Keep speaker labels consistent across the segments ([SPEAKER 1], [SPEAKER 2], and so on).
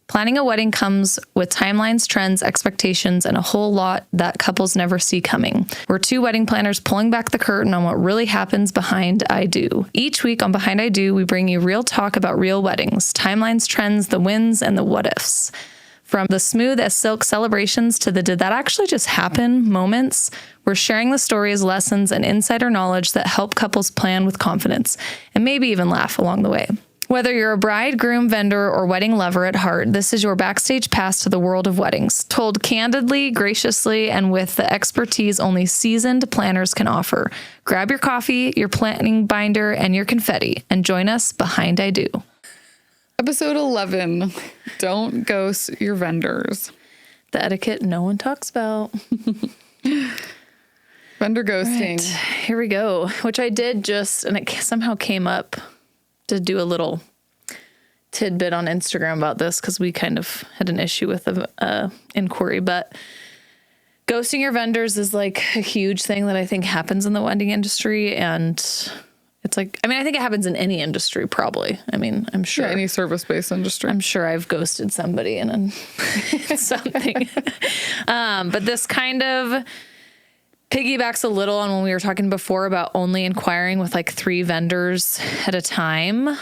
[SPEAKER 1] Planning a wedding comes with timelines, trends, expectations, and a whole lot that couples never see coming. We're two wedding planners pulling back the curtain on what really happens behind I Do. Each week on Behind I Do, we bring you real talk about real weddings, timelines, trends, the wins, and the what ifs. From the smooth as silk celebrations to the did that actually just happen moments, we're sharing the stories, lessons, and insider knowledge that help couples plan with confidence and maybe even laugh along the way. Whether you're a bride, groom, vendor, or wedding lover at heart, this is your backstage pass to the world of weddings, told candidly, graciously, and with the expertise only seasoned planners can offer. Grab your coffee, your planning binder, and your confetti, and join us behind I Do.
[SPEAKER 2] Episode 11, don't ghost your vendors.
[SPEAKER 1] The etiquette no one talks about.
[SPEAKER 2] Vendor ghosting.
[SPEAKER 1] Right, here we go, which I did just, and it somehow came up to do a little tidbit on Instagram about this because we kind of had an issue with the inquiry, but ghosting your vendors is like a huge thing that I think happens in the wedding industry. And it's like, I mean, I think it happens in any industry, probably. I mean, I'm sure.
[SPEAKER 2] Yeah, any service-based industry.
[SPEAKER 1] I'm sure I've ghosted somebody in something. But this kind of piggybacks a little on when we were talking before about only inquiring with like 3 vendors at a time.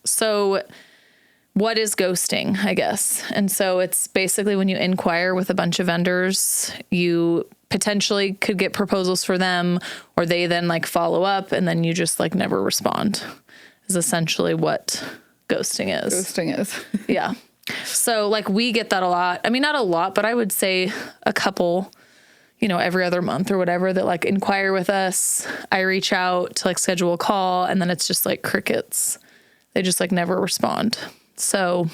[SPEAKER 1] So what is ghosting, I guess? And so it's basically when you inquire with a bunch of vendors, you potentially could get proposals for them, or they then like follow up and then you just like never respond, is essentially what ghosting is.
[SPEAKER 2] Ghosting is.
[SPEAKER 1] Yeah. So like we get that a lot. I mean, not a lot, but I would say a couple, you know, every other month or whatever that like inquire with us. I reach out to like schedule a call and then it's just like crickets. They just like never respond. So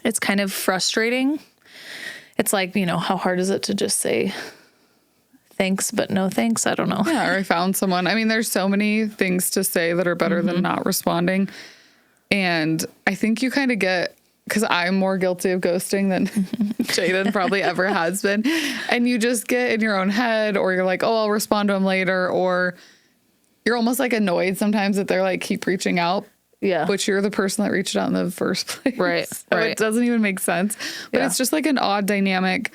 [SPEAKER 1] it's kind of frustrating. It's like, you know, how hard is it to just say thanks, but no thanks? I don't know.
[SPEAKER 2] Yeah, or I found someone. I mean, there's so many things to say that are better than not responding. And I think you kind of get, because I'm more guilty of ghosting than Jaden probably ever has been. And you just get in your own head, or you're like, oh, I'll respond to him later. Or you're almost like annoyed sometimes that they're like, keep reaching out.
[SPEAKER 1] Yeah.
[SPEAKER 2] But you're the person that reached out in the first place.
[SPEAKER 1] Right.
[SPEAKER 2] So
[SPEAKER 1] right.
[SPEAKER 2] It doesn't even make sense. But
[SPEAKER 1] Yeah.
[SPEAKER 2] it's just like an odd dynamic.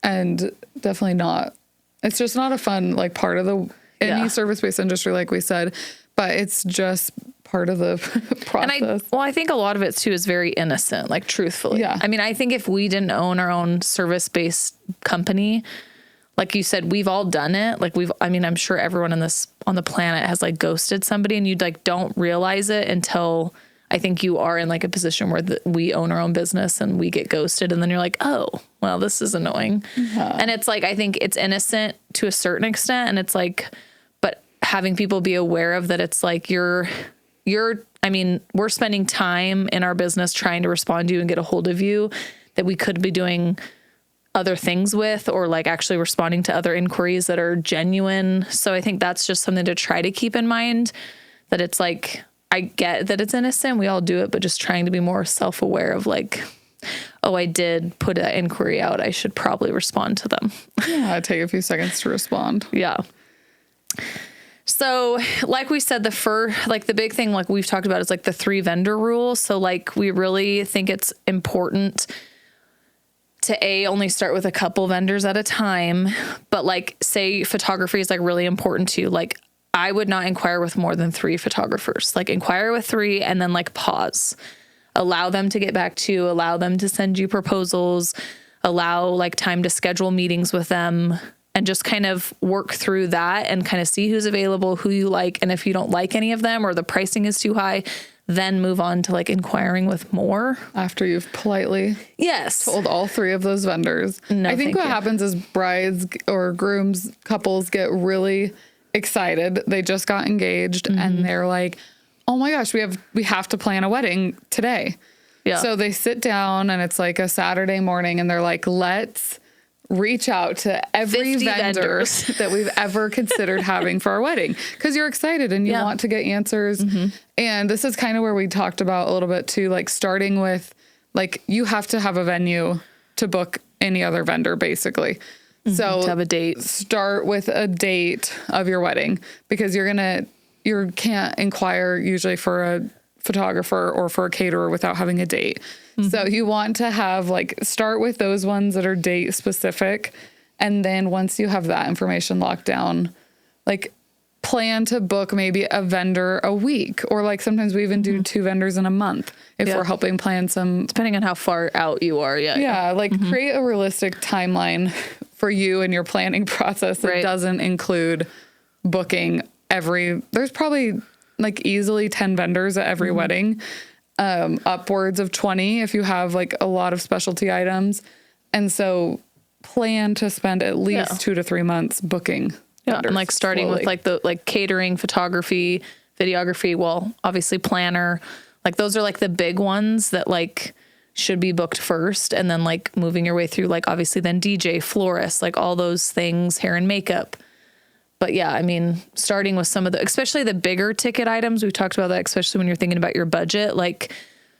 [SPEAKER 2] And definitely not, it's just not a fun, like, part of any service-based industry, like we said, but it's just part of the process.
[SPEAKER 1] And I think a lot of it too is very innocent, like truthfully.
[SPEAKER 2] Yeah.
[SPEAKER 1] I mean, I think if we didn't own our own service-based company, like you said, we've all done it. Like I'm sure everyone on the planet has like ghosted somebody, and you like don't realize it until I think you are in like a position where we own our own business and we get ghosted. And then you're like, oh, well, this is annoying. Yeah. And it's like, I think it's innocent to a certain extent. And it's like, but having people be aware of that, it's like I mean, we're spending time in our business trying to respond to you and get a hold of you that we could be doing other things with, or like actually responding to other inquiries that are genuine. So I think that's just something to try to keep in mind, that it's like, I get that it's innocent. We all do it, but just trying to be more self-aware of like, oh, I did put an inquiry out. I should probably respond to them.
[SPEAKER 2] Yeah, take a few seconds to respond.
[SPEAKER 1] Yeah. So like we said, the big thing like we've talked about is like the 3 vendor rule. So like we really think it's important to only start with a couple vendors at a time. But like say photography is like really important to you. Like I would not inquire with more than 3 photographers. Like inquire with 3 and then like pause. Allow them to get back to you. Allow them to send you proposals. Allow like time to schedule meetings with them, and just kind of work through that and kind of see who's available, who you like. And if you don't like any of them or the pricing is too high, then move on to like inquiring with more.
[SPEAKER 2] After you've politely told all 3 of those vendors.
[SPEAKER 1] No,
[SPEAKER 2] I think what happens is brides or grooms, couples get really excited. They just got engaged and they're like, oh my gosh, we have to plan a wedding today. Yeah. So they sit down and it's like a Saturday morning and they're like, let's reach out to every vendor that we've ever considered having for our wedding, because you're excited and you want to get answers. And this is kind of where we talked about a little bit too, like starting with like, you have to have a venue to book any other vendor basically. So
[SPEAKER 1] to have a date.
[SPEAKER 2] Start with a date of your wedding, because you can't inquire usually for photographer or for a caterer without having a date. So you want to have like, start with those ones that are date specific. And then once you have that information locked down, like plan to book maybe a vendor a week, or like sometimes we even do 2 vendors in a month if we're helping plan some,
[SPEAKER 1] depending on how far out you are.
[SPEAKER 2] like create a realistic timeline for you and your planning process that doesn't include booking there's probably like easily 10 vendors at every wedding, upwards of 20 if you have like a lot of specialty items. And so plan to spend at least 2 to 3 months booking.
[SPEAKER 1] And like starting with like the like catering, photography, videography, well, obviously planner, like those are like the big ones that like should be booked first, and then like moving your way through like obviously then DJ, florist, like all those things, hair and makeup. But yeah, I mean, starting with some of the, especially the bigger ticket items, we've talked about that, especially when you're thinking about your budget, like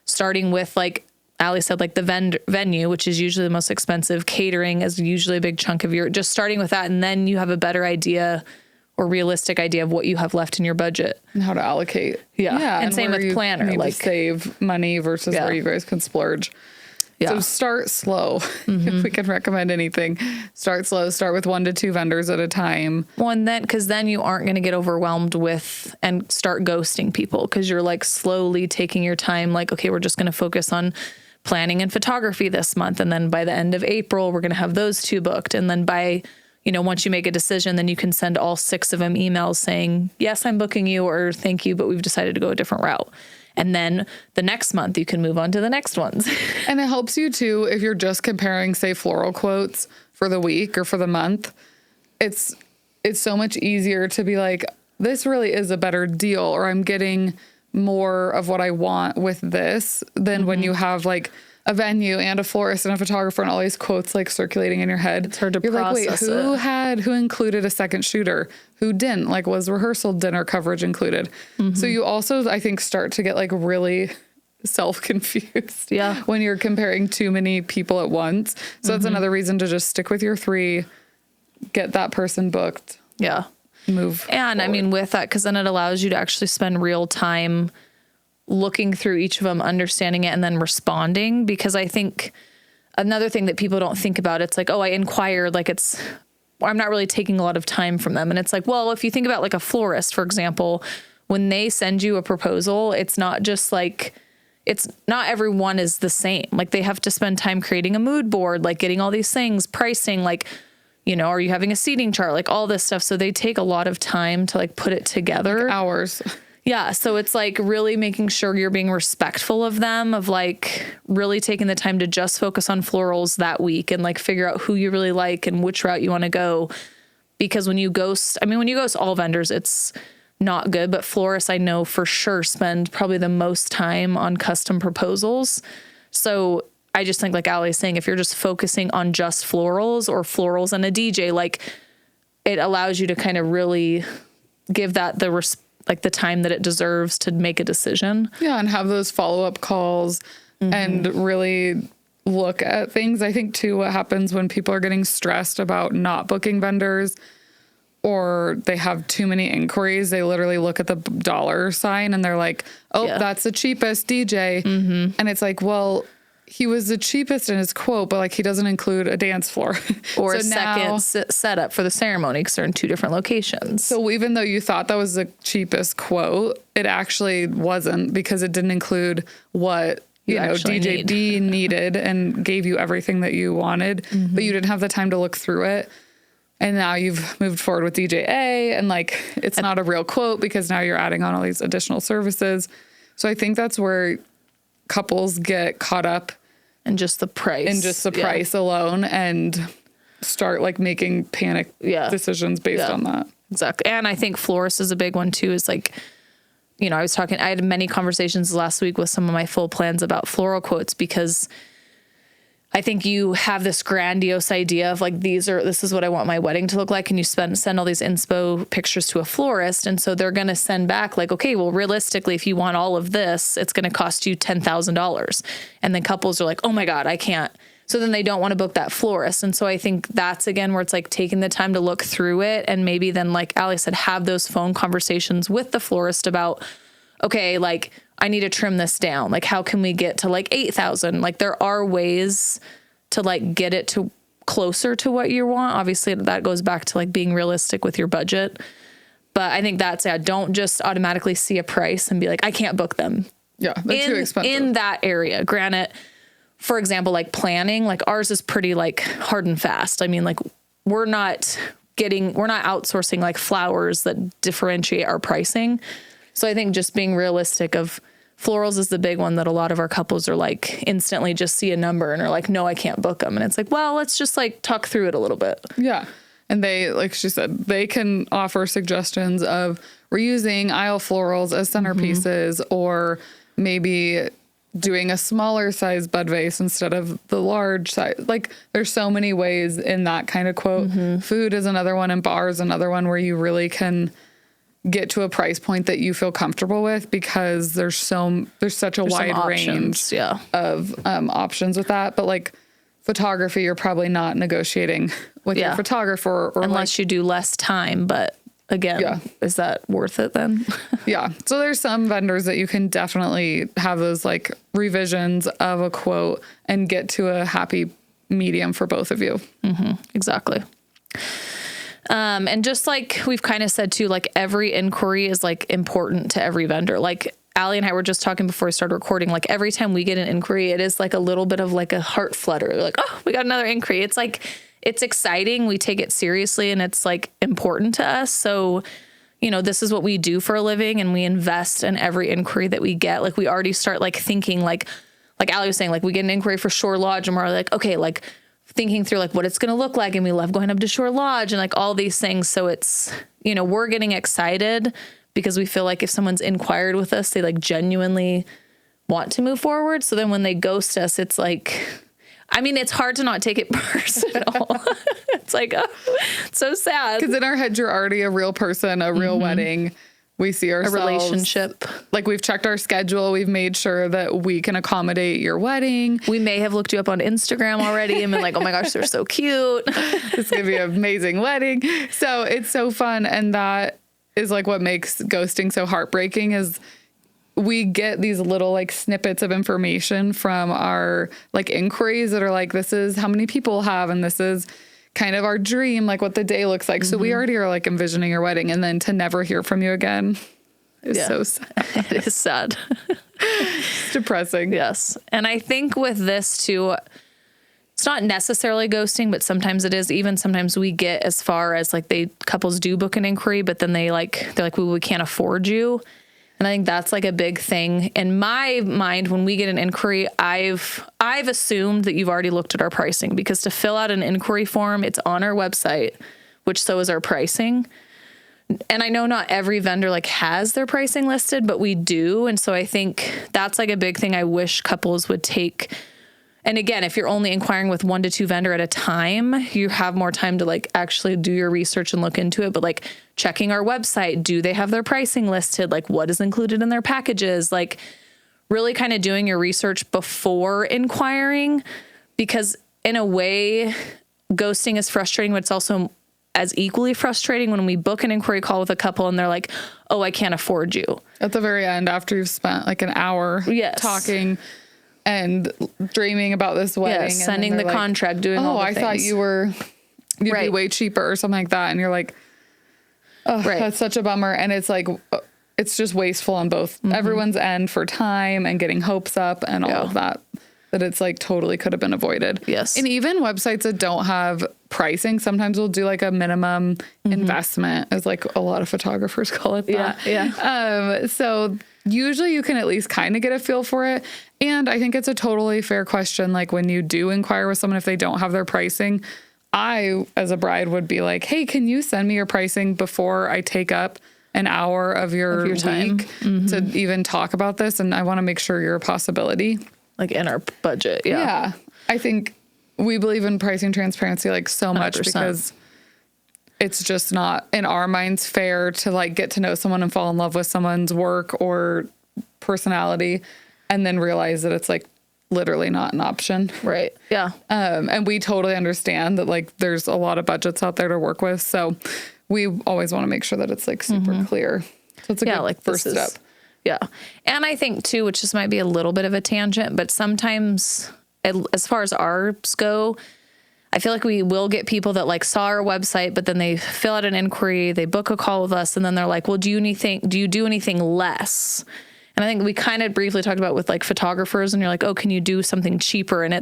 [SPEAKER 1] starting with like Allie said, like the venue, which is usually the most expensive. Catering is usually a big chunk of your, just starting with that. And then you have a better idea or realistic idea of what you have left in your budget.
[SPEAKER 2] And how to allocate.
[SPEAKER 1] Yeah. And same with planner.
[SPEAKER 2] Need
[SPEAKER 1] like
[SPEAKER 2] to save money versus where you guys can splurge. So start slow. If we can recommend anything, start slow. Start with 1 to 2 vendors at a time.
[SPEAKER 1] Well, and then, because then you aren't going to get overwhelmed with and start ghosting people, because you're like slowly taking your time. Like, okay, we're just going to focus on planning and photography this month. And then by the end of April, we're going to have those 2 booked. And then by, once you make a decision, then you can send all 6 of them emails saying, yes, I'm booking you, or thank you, but we've decided to go a different route. And then the next month you can move on to the next ones.
[SPEAKER 2] And it helps you too, if you're just comparing, say, floral quotes for the week or for the month, it's so much easier to be like, this really is a better deal, or I'm getting more of what I want with this than when you have like a venue and a florist and a photographer and all these quotes like circulating in your head.
[SPEAKER 1] It's hard to
[SPEAKER 2] You're
[SPEAKER 1] process.
[SPEAKER 2] Like, wait, who included a second shooter? Who didn't? Like, was rehearsal dinner coverage included? So you also, I think, start to get like really self-confused when you're comparing too many people at once. So that's another reason to just stick with your 3, get that person booked. Move
[SPEAKER 1] and forward. I mean, with that, because then it allows you to actually spend real time looking through each of them, understanding it, and then responding. Because I think another thing that people don't think about, it's like, oh, I inquired, like I'm not really taking a lot of time from them. And it's like, well, if you think about like a florist, for example, when they send you a proposal, it's not just like, it's not everyone is the same. Like they have to spend time creating a mood board, like getting all these things, pricing, like, are you having a seating chart, like all this stuff. So they take a lot of time to like put it together.
[SPEAKER 2] Like hours.
[SPEAKER 1] Yeah. So it's like really making sure you're being respectful of them, of like really taking the time to just focus on florals that week and like figure out who you really like and which route you want to go. Because when you ghost all vendors, it's not good. But florists, I know for sure, spend probably the most time on custom proposals. So I just think, like Allie's saying, if you're just focusing on just florals or florals and a DJ, like it allows you to kind of really give that the time that it deserves to make a decision. Yeah,
[SPEAKER 2] and have those follow-up calls and really look at things. I think too, what happens when people are getting stressed about not booking vendors or they have too many inquiries, they literally look at the dollar sign and they're like, oh, that's the cheapest DJ. And it's like, well, he was the cheapest in his quote, but like he doesn't include a dance floor
[SPEAKER 1] or a second setup for the ceremony because they're in 2 different locations.
[SPEAKER 2] So even though you thought that was the cheapest quote, it actually wasn't, because it didn't include what DJ D needed and gave you everything that you wanted, but you didn't have the time to look through it. And now you've moved forward with DJ A, and like it's not a real quote because now you're adding on all these additional services. So I think that's where couples get caught up
[SPEAKER 1] and just the price.
[SPEAKER 2] And just the price alone, and start like making panic decisions based on that.
[SPEAKER 1] Exactly. And I think florist is a big one too, is like, I had many conversations last week with some of my full plans about floral quotes, because I think you have this grandiose idea of like, this is what I want my wedding to look like. And you send all these inspo pictures to a florist. And so they're going to send back like, okay, well, realistically, if you want all of this, it's going to cost you $10,000. And then couples are like, oh my God, I can't. So then they don't want to book that florist. And so I think that's again, where it's like taking the time to look through it. And maybe then, like Allie said, have those phone conversations with the florist about, okay, like I need to trim this down. Like, how can we get to like 8,000? Like, there are ways to like get it to closer to what you want. Obviously that goes back to like being realistic with your budget. But I think that's, don't just automatically see a price and be like, I can't book them.
[SPEAKER 2] Yeah, they're too expensive.
[SPEAKER 1] In that area. Granted, for example, like planning, like ours is pretty like hard and fast. I mean, like we're not outsourcing like flowers that differentiate our pricing. So I think just being realistic of florals is the big one that a lot of our couples are like instantly just see a number and are like, no, I can't book them. And it's like, well, let's just like talk through it a little bit.
[SPEAKER 2] Yeah. And they, like she said, they can offer suggestions of reusing aisle florals as centerpieces or maybe doing a smaller size bud vase instead of the large size. Like there's so many ways in that kind of quote. Food is another one, and bar is another one where you really can get to a price point that you feel comfortable with, because there's such a wide range of options with that. But like photography, you're probably not negotiating with your photographer, or
[SPEAKER 1] unless you do less time. But again, is that worth it then?
[SPEAKER 2] Yeah. So there's some vendors that you can definitely have those like revisions of a quote and get to a happy medium for both of you.
[SPEAKER 1] Exactly. And just like we've kind of said too, like every inquiry is like important to every vendor. Like Allie and I were just talking before we started recording, like every time we get an inquiry, it is like a little bit of like a heart flutter. Like, oh, we got another inquiry. It's like, it's exciting. We take it seriously and it's like important to us. So, you know, this is what we do for a living and we invest in every inquiry that we get. Like we already start like thinking like Allie was saying, like we get an inquiry for Shore Lodge and we're like, okay, like thinking through like what it's going to look like. And we love going up to Shore Lodge and like all these things. So it's, you know, we're getting excited because we feel like if someone's inquired with us, they like genuinely want to move forward. So then when they ghost us, it's like, I mean, it's hard to not take it personal. It's like, oh, it's so sad.
[SPEAKER 2] Because in our heads, you're already a real person, a real wedding. We see ourselves.
[SPEAKER 1] A relationship.
[SPEAKER 2] Like we've checked our schedule. We've made sure that we can accommodate your wedding.
[SPEAKER 1] We may have looked you up on Instagram already and been like, oh my gosh, they're so cute.
[SPEAKER 2] This is going to be an amazing wedding. So it's so fun. And that is like what makes ghosting so heartbreaking is we get these little like snippets of information from our like inquiries that are like, this is how many people have, and this is kind of our dream, like what the day looks like. So we already are like envisioning your wedding, and then to never hear from you again is so sad.
[SPEAKER 1] It is sad.
[SPEAKER 2] It's depressing.
[SPEAKER 1] Yes. And I think with this too, it's not necessarily ghosting, but sometimes it is. Even sometimes we get as far as like couples do book an inquiry, but then they're like, well, we can't afford you. And I think that's like a big thing in my mind. When we get an inquiry, I've assumed that you've already looked at our pricing, because to fill out an inquiry form, it's on our website, which so is our pricing. And I know not every vendor like has their pricing listed, but we do. And so I think that's like a big thing I wish couples would take. And again, if you're only inquiring with 1 to 2 vendor at a time, you have more time to like actually do your research and look into it. But like checking our website, do they have their pricing listed? Like what is included in their packages? Like really kind of doing your research before inquiring, because in a way, ghosting is frustrating, but it's also as equally frustrating when we book an inquiry call with a couple and they're like, oh, I can't afford you.
[SPEAKER 2] At the very end, after you've spent like an hour talking and dreaming about this wedding.
[SPEAKER 1] Yes, sending the contract, doing all the things.
[SPEAKER 2] I thought you'd be way cheaper or something like that. And you're like, oh, that's such a bummer. And it's like, it's just wasteful on both everyone's end for time and getting hopes up and all of that it's like totally could have been avoided.
[SPEAKER 1] Yes.
[SPEAKER 2] And even websites that don't have pricing, sometimes we'll do like a minimum investment, as like a lot of photographers call it that.
[SPEAKER 1] Yeah.
[SPEAKER 2] So usually you can at least kind of get a feel for it. And I think it's a totally fair question. Like when you do inquire with someone, if they don't have their pricing, I, as a bride, would be like, hey, can you send me your pricing before I take up an hour of your
[SPEAKER 1] time
[SPEAKER 2] week to even talk about this? And I want to make sure you're a possibility.
[SPEAKER 1] Like in our budget.
[SPEAKER 2] Yeah. I think we believe in pricing transparency like so much
[SPEAKER 1] 100%.
[SPEAKER 2] because it's just not in our minds fair to like get to know someone and fall in love with someone's work or personality and then realize that it's like literally not an option.
[SPEAKER 1] Right. Yeah.
[SPEAKER 2] And we totally understand that like there's a lot of budgets out there to work with. So we always want to make sure that it's like super clear. So it's a good
[SPEAKER 1] like
[SPEAKER 2] first step.
[SPEAKER 1] Yeah. And I think too, which just might be a little bit of a tangent, but sometimes as far as ours go, I feel like we will get people that like saw our website, but then they fill out an inquiry, they book a call with us, and then they're like, well, do you do anything less? And I think we kind of briefly talked about with like photographers, and you're like, oh, can you do something cheaper? And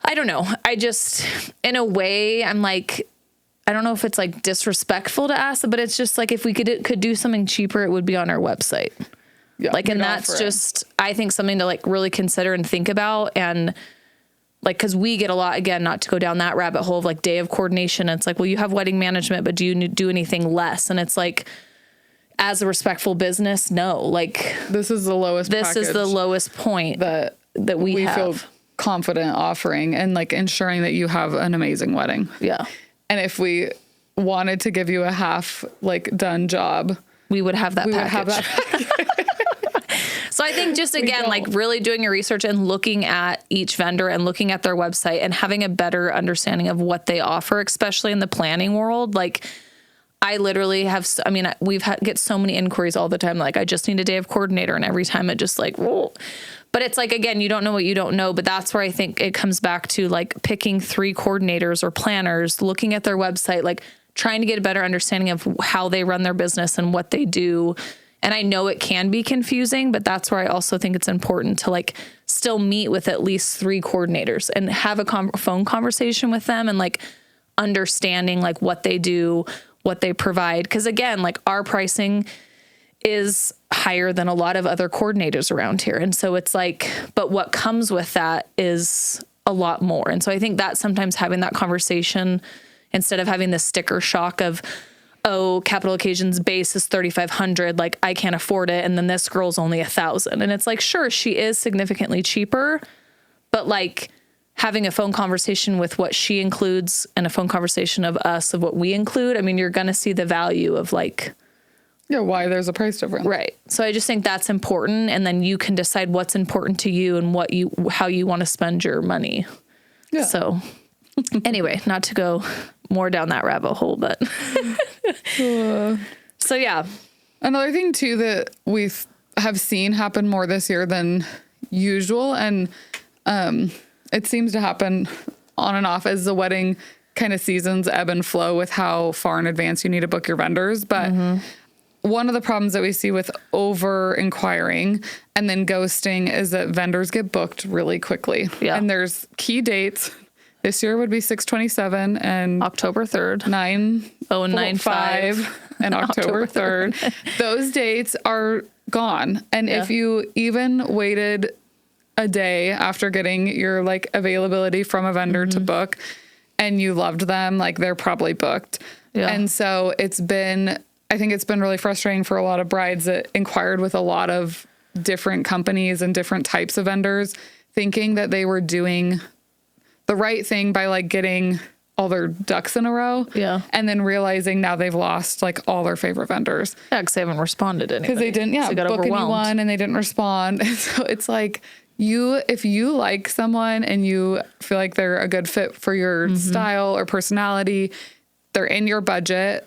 [SPEAKER 1] I don't know. I just, in a way, I'm like, I don't know if it's like disrespectful to ask, but it's just like, if we could do something cheaper, it would be on our website.
[SPEAKER 2] Yeah,
[SPEAKER 1] like, and that's just, I think, something to like really consider and think about. And like, cause we get a lot, again, not to go down that rabbit hole of like day of coordination. It's like, well, you have wedding management, but do you do anything less? And it's like, as a respectful business, no, like
[SPEAKER 2] this is the lowest
[SPEAKER 1] point that we have.
[SPEAKER 2] Feel confident offering and like ensuring that you have an amazing wedding.
[SPEAKER 1] Yeah.
[SPEAKER 2] And if we wanted to give you a half like done job,
[SPEAKER 1] we would have that package. So I think just again, like really doing your research and looking at each vendor and looking at their website and having a better understanding of what they offer, especially in the planning world. Like I literally have, I mean, get so many inquiries all the time. Like I just need a day of coordinator, and every time it just like, whoa. But it's like, again, you don't know what you don't know, but that's where I think it comes back to like picking 3 coordinators or planners, looking at their website, like trying to get a better understanding of how they run their business and what they do. And I know it can be confusing, but that's where I also think it's important to like still meet with at least 3 coordinators and have a phone conversation with them and like understanding like what they do, what they provide. Cause again, like our pricing is higher than a lot of other coordinators around here. And so it's like, but what comes with that is a lot more. And so I think that sometimes having that conversation instead of having the sticker shock of, oh, Capital Occasions base is $3,500, like I can't afford it. And then this girl's only $1,000. And it's like, sure, she is significantly cheaper, but like having a phone conversation with what she includes and a phone conversation of us of what we include, I mean, you're going to see the value of like,
[SPEAKER 2] yeah, why there's a price difference.
[SPEAKER 1] Right. So I just think that's important. And then you can decide what's important to you and how you want to spend your money. Yeah. So anyway, not to go more down that rabbit hole, but so yeah.
[SPEAKER 2] Another thing too that we have seen happen more this year than usual, and it seems to happen on and off as the wedding kind of seasons ebb and flow with how far in advance you need to book your vendors. But one of the problems that we see with over inquiring and then ghosting is that vendors get booked really quickly. Yeah. And there's key dates. This year would be 6/27 and
[SPEAKER 1] October 3rd,
[SPEAKER 2] 9/5 and October 3rd. Those dates are gone. And if you even waited a day after getting your like availability from a vendor to book and you loved them, like they're probably booked. Yeah. And so I think it's been really frustrating for a lot of brides that inquired with a lot of different companies and different types of vendors, thinking that they were doing the right thing by like getting all their ducks in a row. Yeah. And then realizing now they've lost like all their favorite vendors.
[SPEAKER 1] Yeah, because they haven't responded to anybody.
[SPEAKER 2] Because they didn't, book anyone and they didn't respond. And so it's like if you like someone and you feel like they're a good fit for your style or personality, they're in your budget,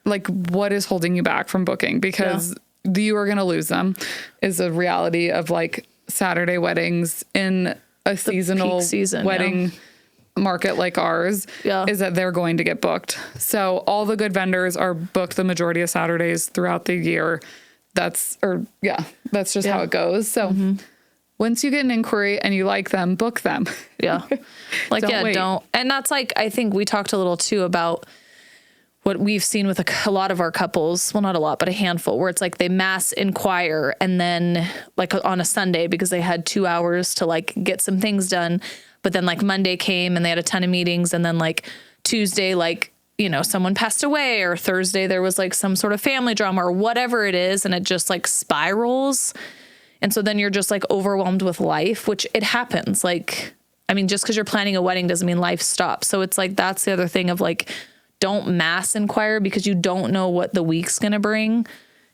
[SPEAKER 2] like what is holding you back from booking? Because you are going to lose them is a reality of like Saturday weddings in a seasonal wedding market like ours is that they're going to get booked. So all the good vendors are booked the majority of Saturdays throughout the year. That's just how it goes. So once you get an inquiry and you like them, book them.
[SPEAKER 1] Yeah. Like, don't. And that's like, I think we talked a little too about what we've seen with a lot of our couples, well, not a lot, but a handful, where it's like they mass inquire and then like on a Sunday because they had 2 hours to like get some things done. But then like Monday came and they had a ton of meetings. And then like Tuesday, like, someone passed away, or Thursday there was like some sort of family drama or whatever it is. And it just like spirals. And so then you're just like overwhelmed with life, which it happens. Like, I mean, just because you're planning a wedding doesn't mean life stops. So it's like, that's the other thing of like, don't mass inquire because you don't know what the week's going to bring.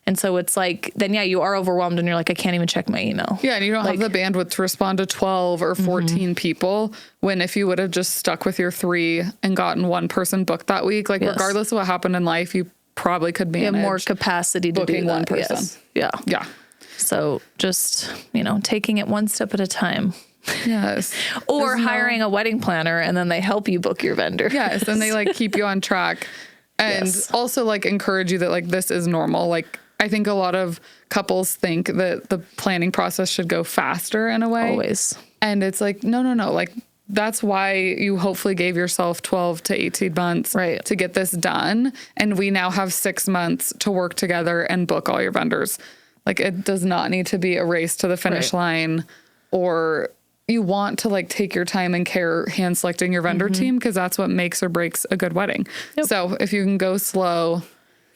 [SPEAKER 1] And so it's like, then you are overwhelmed and you're like, I can't even check my email. Yeah.
[SPEAKER 2] And you don't have the bandwidth to respond to 12 or 14 people, when if you would have just stuck with your 3 and gotten one person booked that week, like regardless of what happened in life, you probably could
[SPEAKER 1] You have
[SPEAKER 2] manage
[SPEAKER 1] more capacity to
[SPEAKER 2] booking
[SPEAKER 1] do that.
[SPEAKER 2] one person.
[SPEAKER 1] Yes. Yeah.
[SPEAKER 2] Yeah.
[SPEAKER 1] So just, taking it one step at a time.
[SPEAKER 2] Yes.
[SPEAKER 1] Or hiring a wedding planner and then they help you book your vendor.
[SPEAKER 2] Yes. And they like keep you on track and also like encourage you that like this is normal. Like I think a lot of couples think that the planning process should go faster in a way.
[SPEAKER 1] Always.
[SPEAKER 2] And it's like, no. Like that's why you hopefully gave yourself 12 to 18 months to get this done. And we now have 6 months to work together and book all your vendors. Like it does not need to be a race to the finish line, or you want to like take your time and care hand selecting your vendor team, because that's what makes or breaks a good wedding. Yep. So if you can go slow.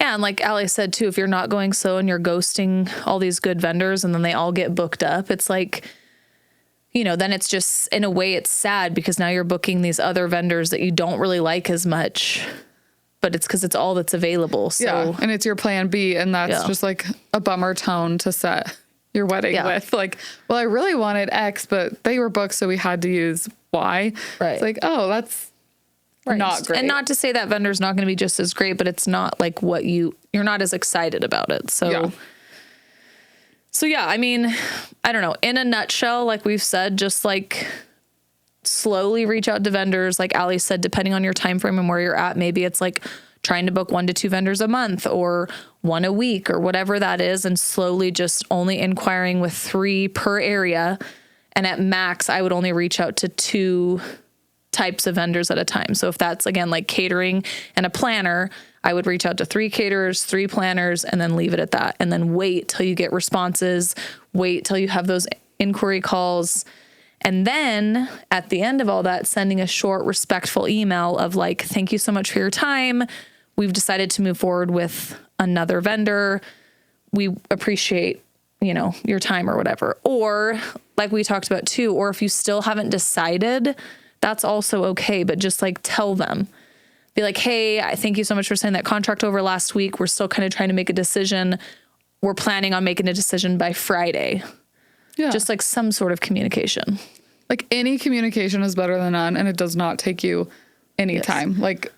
[SPEAKER 1] Yeah, and like Ali said too, if you're not going slow and you're ghosting all these good vendors and then they all get booked up, it's like, then it's just, in a way it's sad because now you're booking these other vendors that you don't really like as much, but it's because it's all that's available. So
[SPEAKER 2] yeah, and it's your plan B, and that's just like a bummer tone to set your wedding with. Like, well, I really wanted X, but they were booked, so we had to use Y. Right. It's like, oh, that's not great.
[SPEAKER 1] And not to say that vendor's not going to be just as great, but it's not like what you're not as excited about it. So yeah, I mean, I don't know. In a nutshell, like we've said, just like slowly reach out to vendors. Like Ali said, depending on your time frame and where you're at, maybe it's like trying to book 1 to 2 vendors a month or 1 a week or whatever that is, and slowly just only inquiring with 3 per area. And at max, I would only reach out to 2 types of vendors at a time. So if that's, again, like catering and a planner, I would reach out to 3 caterers, 3 planners, and then leave it at that. And then wait till you get responses, wait till you have those inquiry calls. And then at the end of all that, sending a short, respectful email of like, thank you so much for your time. We've decided to move forward with another vendor. We appreciate, your time or whatever. Or like we talked about too, or if you still haven't decided, that's also okay. But just like tell them, be like, hey, I thank you so much for sending that contract over last week. We're still kind of trying to make a decision. We're planning on making a decision by Friday. Yeah. Just like some sort of communication.
[SPEAKER 2] Like any communication is better than none, and it does not take you any time. Like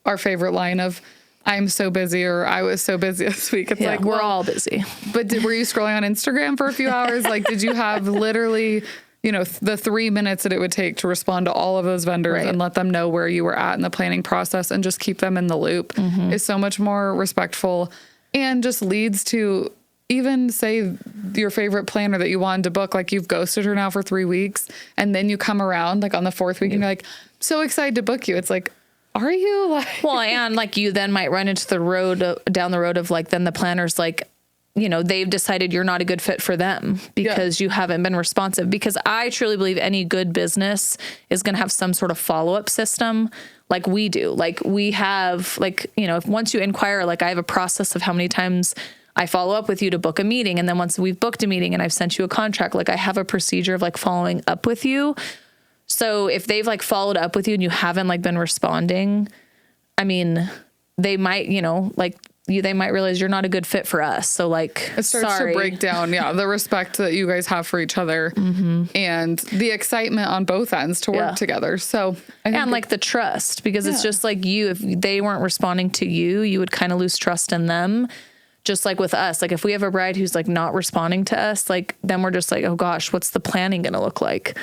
[SPEAKER 2] our favorite line of, I'm so busy, or I was so busy this week. It's like,
[SPEAKER 1] we're all busy.
[SPEAKER 2] But were you scrolling on Instagram for a few hours? Like, did you have literally, the 3 minutes that it would take to respond to all of those vendors and let them know where you were at in the planning process and just keep them in the loop is so much more respectful, and just leads to, even say your favorite planner that you wanted to book, like you've ghosted her now for 3 weeks, and then you come around like on the 4th week and you're like, so excited to book you. It's like, are you like,
[SPEAKER 1] well, and like you then might run into down the road of like, then the planner's like, they've decided you're not a good fit for them because you haven't been responsive. Because I truly believe any good business is going to have some sort of follow-up system like we do. Like we have if once you inquire, like I have a process of how many times I follow up with you to book a meeting. And then once we've booked a meeting and I've sent you a contract, like I have a procedure of like following up with you. So if they've like followed up with you and you haven't like been responding, I mean, they might, they might realize you're not a good fit for us. So like,
[SPEAKER 2] it starts to break down. Yeah. The respect that you guys have for each other and the excitement on both ends to work together. So,
[SPEAKER 1] and like the trust, because it's just like if they weren't responding to you, you would kind of lose trust in them. Just like with us, like if we have a bride who's like not responding to us, like then we're just like, oh gosh, what's the planning going to look like?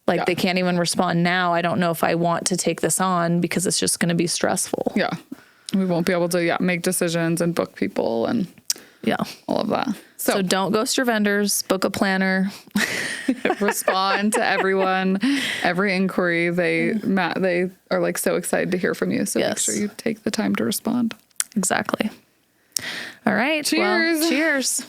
[SPEAKER 1] Like they can't even respond now. I don't know if I want to take this on because it's just going to be stressful.
[SPEAKER 2] Yeah. We won't be able to make decisions and book people and all of that.
[SPEAKER 1] So don't ghost your vendors, book a planner,
[SPEAKER 2] respond to everyone, every inquiry. They are like so excited to hear from you. So make sure you take the time to respond.
[SPEAKER 1] Exactly. All right.
[SPEAKER 2] Cheers.
[SPEAKER 1] Well, cheers.